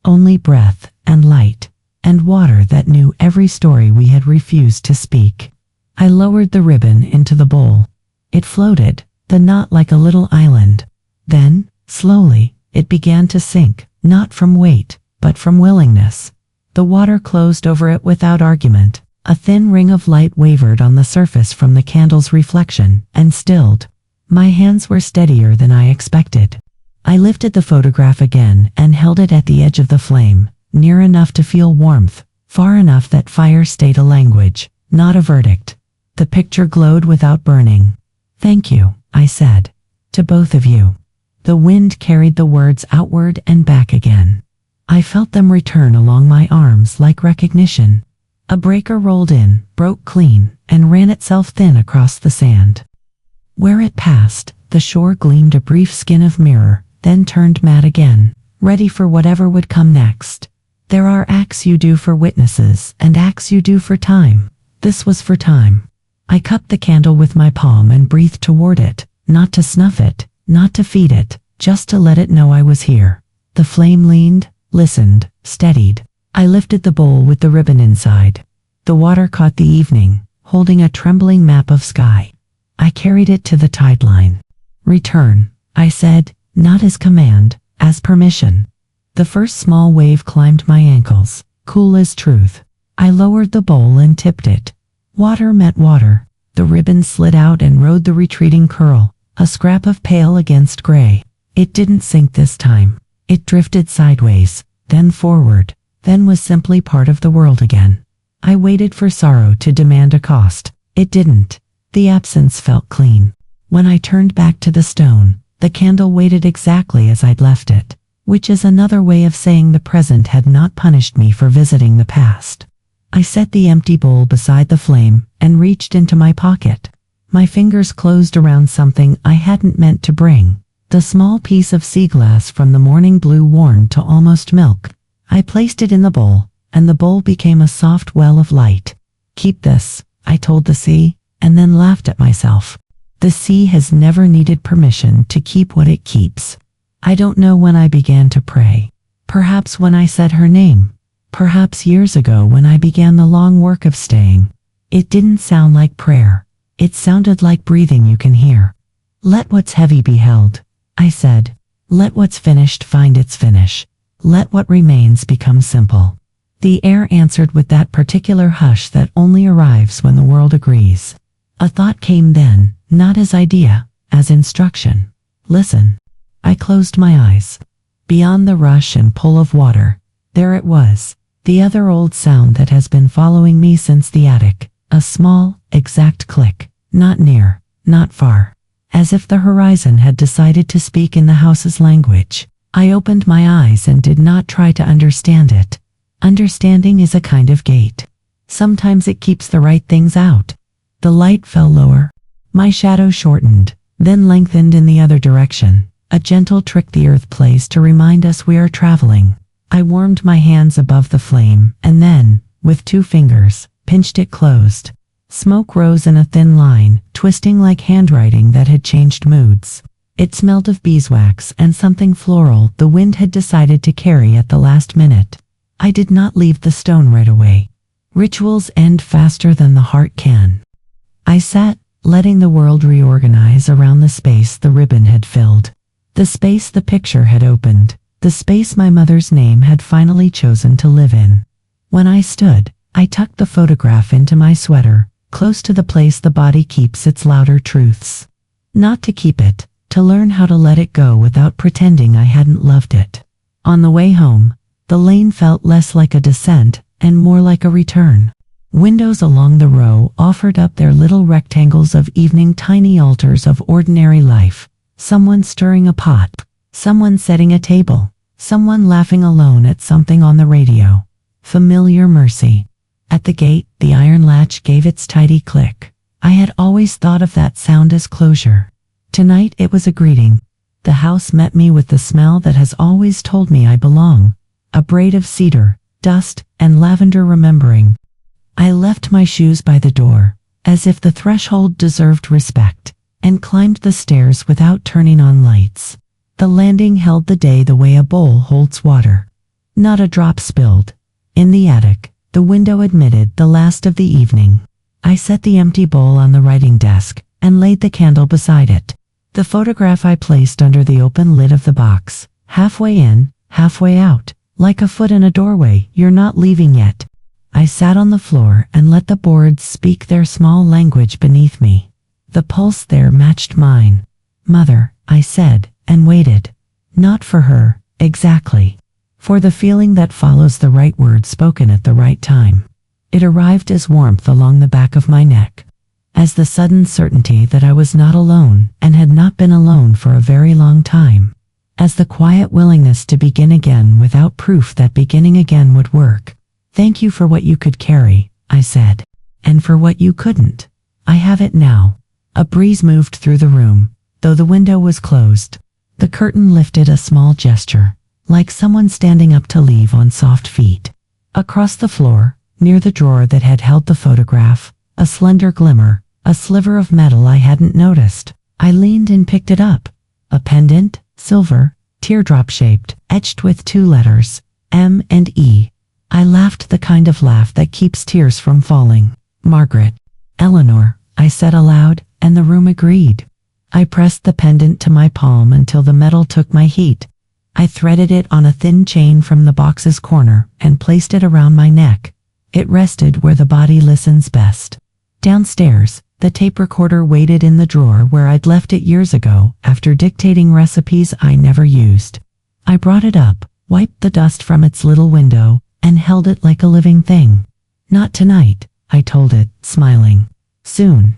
Only breath, and light, and water that knew every story we had refused to speak. I lowered the ribbon into the bowl. It floated, the knot like a little island. Then, slowly, it began to sink, not from weight, but from willingness. The water closed over it without argument. A thin ring of light wavered on the surface from the candle's reflection, and stilled. My hands were steadier than I expected. I lifted the photograph again and held it at the edge of the flame, near enough to feel warmth, far enough that fire stayed a language, not a verdict. The picture glowed without burning. "Thank you," I said. "To both of you." The wind carried the words outward and back again. I felt them return along my arms like recognition. A breaker rolled in, broke clean, and ran itself thin across the sand. Where it passed, the shore gleamed a brief skin of mirror, then turned matte again, ready for whatever would come next. There are acts you do for witnesses, and acts you do for time. This was for time. I cupped the candle with my palm and breathed toward it, not to snuff it, not to feed it, just to let it know I was here. The flame leaned, listened, steadied. I lifted the bowl with the ribbon inside. The water caught the evening, holding a trembling map of sky. I carried it to the tide line. "Return," I said, not as command, as permission. The first small wave climbed my ankles, cool as truth. I lowered the bowl and tipped it. Water met water. The ribbon slid out and rode the retreating curl, a scrap of pale against gray. It didn't sink this time. It drifted sideways, then forward, then was simply part of the world again. I waited for sorrow to demand a cost. It didn't. The absence felt clean. When I turned back to the stone, the candle waited exactly as I'd left it, which is another way of saying the present had not punished me for visiting the past. I set the empty bowl beside the flame and reached into my pocket. My fingers closed around something I hadn't meant to bring, the small piece of sea glass from the morning blue worn to almost milk. I placed it in the bowl, and the bowl became a soft well of light. "Keep this," I told the sea, and then laughed at myself. The sea has never needed permission to keep what it keeps. I don't know when I began to pray. Perhaps when I said her name. Perhaps years ago when I began the long work of staying. It didn't sound like prayer. It sounded like breathing you can hear. "Let what's heavy be held," I said. "Let what's finished find its finish. Let what remains become simple." The air answered with that particular hush that only arrives when the world agrees. A thought came then, not as idea, as instruction. "Listen." I closed my eyes. Beyond the rush and pull of water, there it was, the other old sound that has been following me since the attic, a small, exact click, not near, not far, as if the horizon had decided to speak in the house's language. I opened my eyes and did not try to understand it. Understanding is a kind of gate. Sometimes it keeps the right things out. The light fell lower. My shadow shortened, then lengthened in the other direction, a gentle trick the earth plays to remind us we are traveling. I warmed my hands above the flame, and then, with 2 fingers, pinched it closed. Smoke rose in a thin line, twisting like handwriting that had changed moods. It smelled of beeswax and something floral the wind had decided to carry at the last minute. I did not leave the stone right away. Rituals end faster than the heart can. I sat, letting the world reorganize around the space the ribbon had filled. The space the picture had opened. The space my mother's name had finally chosen to live in. When I stood, I tucked the photograph into my sweater, close to the place the body keeps its louder truths. Not to keep it, to learn how to let it go without pretending I hadn't loved it. On the way home, the lane felt less like a descent and more like a return. Windows along the row offered up their little rectangles of evening, tiny altars of ordinary life. Someone stirring a pot, someone setting a table, someone laughing alone at something on the radio. Familiar mercy. At the gate, the iron latch gave its tidy click. I had always thought of that sound as closure. Tonight it was a greeting. The house met me with the smell that has always told me I belong. A braid of cedar, dust, and lavender remembering. I left my shoes by the door. as if the threshold deserved respect, and climbed the stairs without turning on lights. The landing held the day the way a bowl holds water. Not a drop spilled. In the attic, the window admitted the last of the evening. I set the empty bowl on the writing desk and laid the candle beside it. The photograph I placed under the open lid of the box, halfway in, halfway out, like a foot in a doorway. You're not leaving yet. I sat on the floor and let the boards speak their small language beneath me. The pulse there matched mine. Mother, I said, and waited. Not for her, exactly. For the feeling that follows the right word spoken at the right time. It arrived as warmth along the back of my neck, as the sudden certainty that I was not alone and had not been alone for a very long time, as the quiet willingness to begin again without proof that beginning again would work. Thank you for what you could carry, I said, and for what you couldn't. I have it now. A breeze moved through the room, though the window was closed. The curtain lifted a small gesture, like someone standing up to leave on soft feet. Across the floor, near the drawer that had held the photograph, a slender glimmer, a sliver of metal I hadn't noticed. I leaned and picked it up. A pendant, silver, teardrop-shaped, etched with 2 letters, M and E. I laughed, the kind of laugh that keeps tears from falling. Margaret. Eleanor, I said aloud, and the room agreed. I pressed the pendant to my palm until the metal took my heat. I threaded it on a thin chain from the box's corner and placed it around my neck. It rested where the body listens best. Downstairs, the tape recorder waited in the drawer where I'd left it years ago after dictating recipes I never used. I brought it up, wiped the dust from its little window, and held it like a living thing. Not tonight, I told it, smiling. Soon.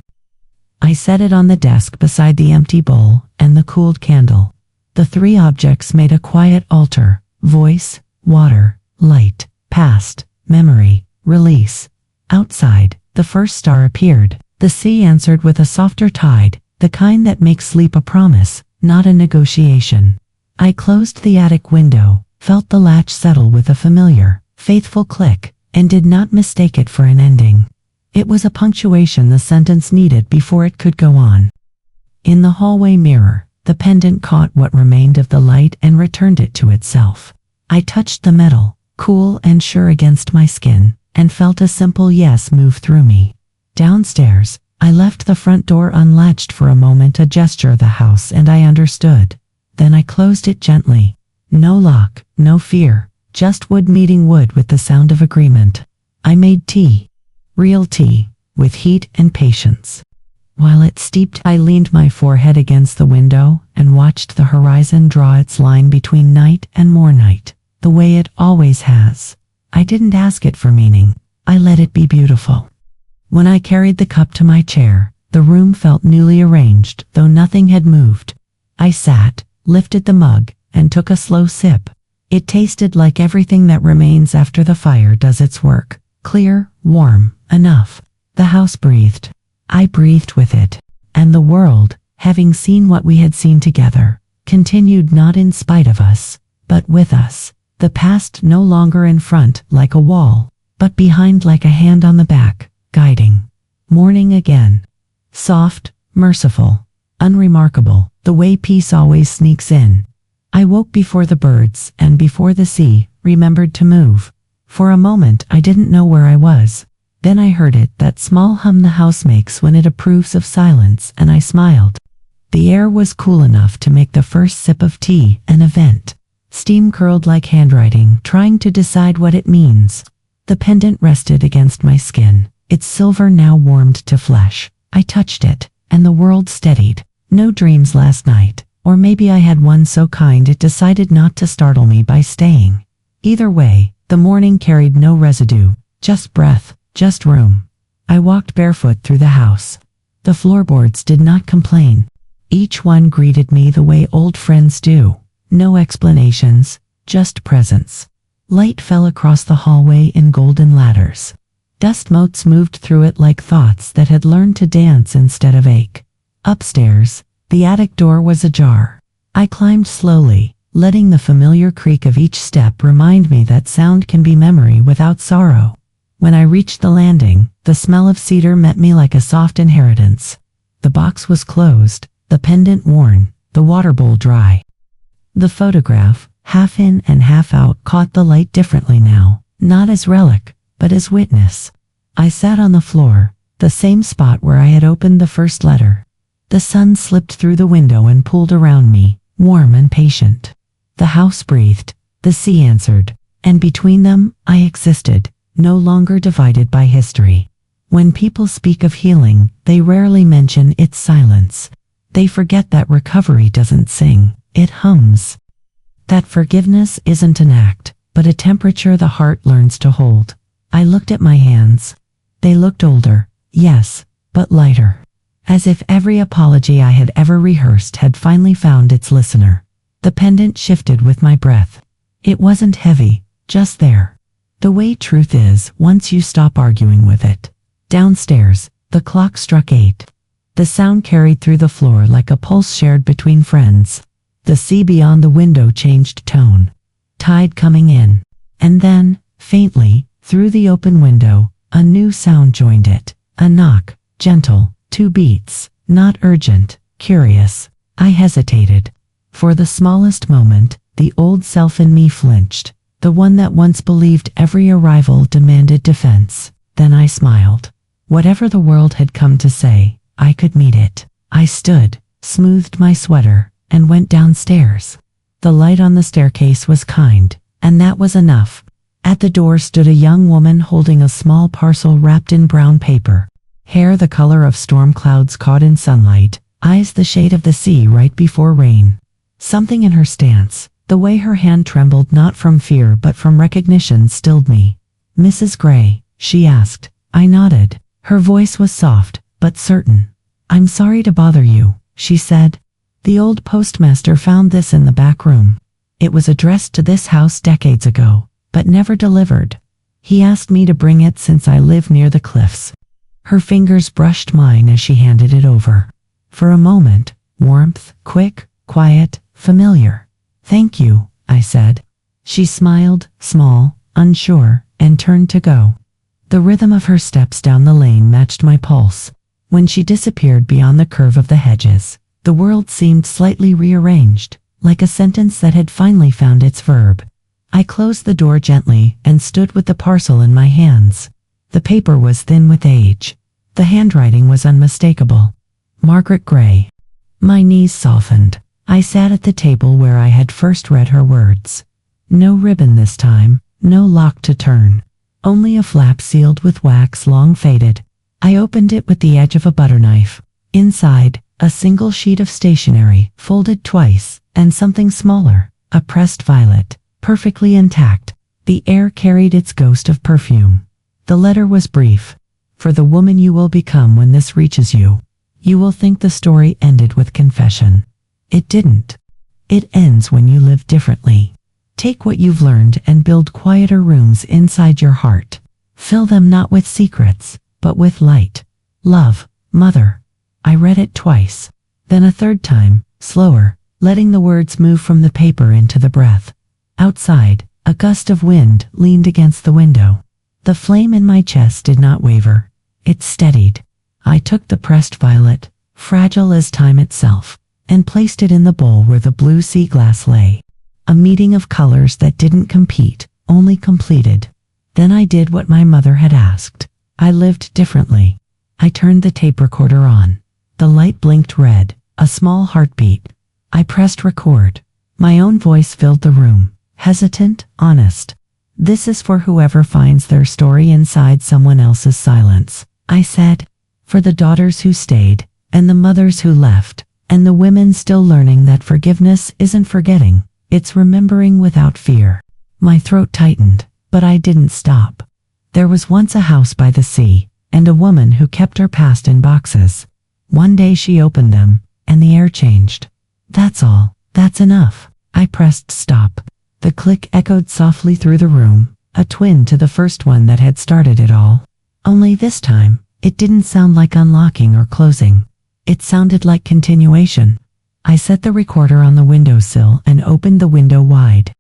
I set it on the desk beside the empty bowl and the cooled candle. The 3 objects made a quiet altar: voice, water, light, past, memory, release. Outside, the first star appeared. The sea answered with a softer tide, the kind that makes sleep a promise, not a negotiation. I closed the attic window, felt the latch settle with a familiar, faithful click, and did not mistake it for an ending. It was a punctuation the sentence needed before it could go on. In the hallway mirror, the pendant caught what remained of the light and returned it to itself. I touched the metal, cool and sure against my skin, and felt a simple yes move through me. Downstairs, I left the front door unlatched for a moment, a gesture of the house, and I understood. Then I closed it gently. No lock, no fear, just wood meeting wood with the sound of agreement. I made tea. Real tea, with heat and patience. While it steeped, I leaned my forehead against the window and watched the horizon draw its line between night and more night, the way it always has. I didn't ask it for meaning. I let it be beautiful. When I carried the cup to my chair, the room felt newly arranged, though nothing had moved. I sat, lifted the mug, and took a slow sip. It tasted like everything that remains after the fire does its work. Clear, warm, enough. The house breathed. I breathed with it. And the world, having seen what we had seen together, continued not in spite of us, but with us. The past no longer in front like a wall, but behind like a hand on the back, guiding. Morning again. Soft, merciful, unremarkable, the way peace always sneaks in. I woke before the birds and before the sea remembered to move. For a moment I didn't know where I was. Then I heard it, that small hum the house makes when it approves of silence, and I smiled. The air was cool enough to make the first sip of tea an event. Steam curled like handwriting, trying to decide what it means. The pendant rested against my skin, its silver now warmed to flesh. I touched it, and the world steadied. No dreams last night, or maybe I had one so kind it decided not to startle me by staying. Either way, the morning carried no residue, just breath, just room. I walked barefoot through the house. The floorboards did not complain. Each one greeted me the way old friends do. No explanations, just presence. Light fell across the hallway in golden ladders. Dust motes moved through it like thoughts that had learned to dance instead of ache. Upstairs, the attic door was ajar. I climbed slowly, letting the familiar creak of each step remind me that sound can be memory without sorrow. When I reached the landing, the smell of cedar met me like a soft inheritance. The box was closed, the pendant worn, the water bowl dry. The photograph, half in and half out, caught the light differently now, not as relic, but as witness. I sat on the floor, the same spot where I had opened the first letter. The sun slipped through the window and pulled around me, warm and patient. The house breathed, the sea answered, and between them, I existed, no longer divided by history. When people speak of healing, they rarely mention its silence. They forget that recovery doesn't sing, it hums. That forgiveness isn't an act, but a temperature the heart learns to hold. I looked at my hands. They looked older, yes, but lighter. As if every apology I had ever rehearsed had finally found its listener. The pendant shifted with my breath. It wasn't heavy, just there. The way truth is once you stop arguing with it. Downstairs, the clock struck 8. The sound carried through the floor like a pulse shared between friends. The sea beyond the window changed tone. Tide coming in. And then, faintly, through the open window, a new sound joined it. A knock, gentle, 2 beats, not urgent, curious. I hesitated. For the smallest moment, the old self in me flinched, the one that once believed every arrival demanded defense. Then I smiled. Whatever the world had come to say, I could meet it. I stood, smoothed my sweater, and went downstairs. The light on the staircase was kind, and that was enough. At the door stood a young woman holding a small parcel wrapped in brown paper. Hair the color of storm clouds caught in sunlight, eyes the shade of the sea right before rain. Something in her stance, the way her hand trembled not from fear but from recognition, stilled me. "Mrs. Gray?" she asked. I nodded. Her voice was soft, but certain. "I'm sorry to bother you," she said. "The old postmaster found this in the back room. It was addressed to this house decades ago, but never delivered. He asked me to bring it since I live near the cliffs." Her fingers brushed mine as she handed it over. For a moment, warmth, quick, quiet, familiar. "Thank you," I said. She smiled, small, unsure, and turned to go. The rhythm of her steps down the lane matched my pulse. When she disappeared beyond the curve of the hedges, the world seemed slightly rearranged, like a sentence that had finally found its verb. I closed the door gently and stood with the parcel in my hands. The paper was thin with age. The handwriting was unmistakable. Margaret Gray. My knees softened. I sat at the table where I had first read her words. No ribbon this time, no lock to turn. Only a flap sealed with wax long faded. I opened it with the edge of a butter knife. Inside, a single sheet of stationery, folded twice, and something smaller, a pressed violet, perfectly intact. The air carried its ghost of perfume. The letter was brief. "For the woman you will become when this reaches you. You will think the story ended with confession. It didn't. It ends when you live differently. Take what you've learned and build quieter rooms inside your heart. Fill them not with secrets, but with light. Love, Mother." I read it twice, then a third time, slower, letting the words move from the paper into the breath. Outside, a gust of wind leaned against the window. The flame in my chest did not waver. It steadied. I took the pressed violet, fragile as time itself, and placed it in the bowl where the blue sea glass lay. A meeting of colors that didn't compete, only completed. Then I did what my mother had asked. I lived differently. I turned the tape recorder on. The light blinked red, a small heartbeat. I pressed record. My own voice filled the room, hesitant, honest. "This is for whoever finds their story inside someone else's silence," I said. "For the daughters who stayed, and the mothers who left, and the women still learning that forgiveness isn't forgetting, it's remembering without fear." My throat tightened, but I didn't stop. There was once a house by the sea, and a woman who kept her past in boxes. One day she opened them, and the air changed. "That's all. That's enough." I pressed stop. The click echoed softly through the room, a twin to the first one that had started it all. Only this time, it didn't sound like unlocking or closing. It sounded like continuation. I set the recorder on the windowsill and opened the window wide.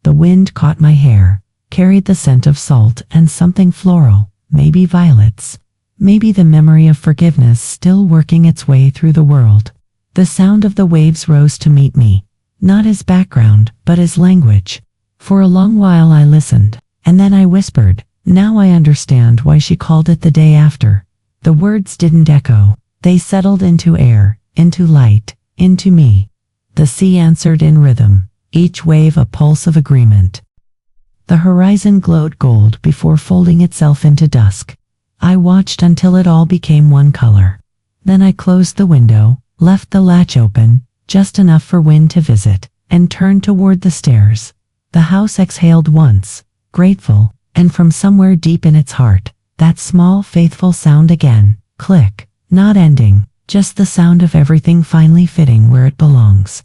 The wind caught my hair, carried the scent of salt and something floral, maybe violets. Maybe the memory of forgiveness still working its way through the world. The sound of the waves rose to meet me, not as background, but as language. For a long while I listened, and then I whispered, "Now I understand why she called it the day after." The words didn't echo. They settled into air, into light, into me. The sea answered in rhythm, each wave a pulse of agreement. The horizon glowed gold before folding itself into dusk. I watched until it all became one color. Then I closed the window, left the latch open, just enough for wind to visit, and turned toward the stairs. The house exhaled once, grateful, and from somewhere deep in its heart, that small, faithful sound again, click, not ending, just the sound of everything finally fitting where it belongs.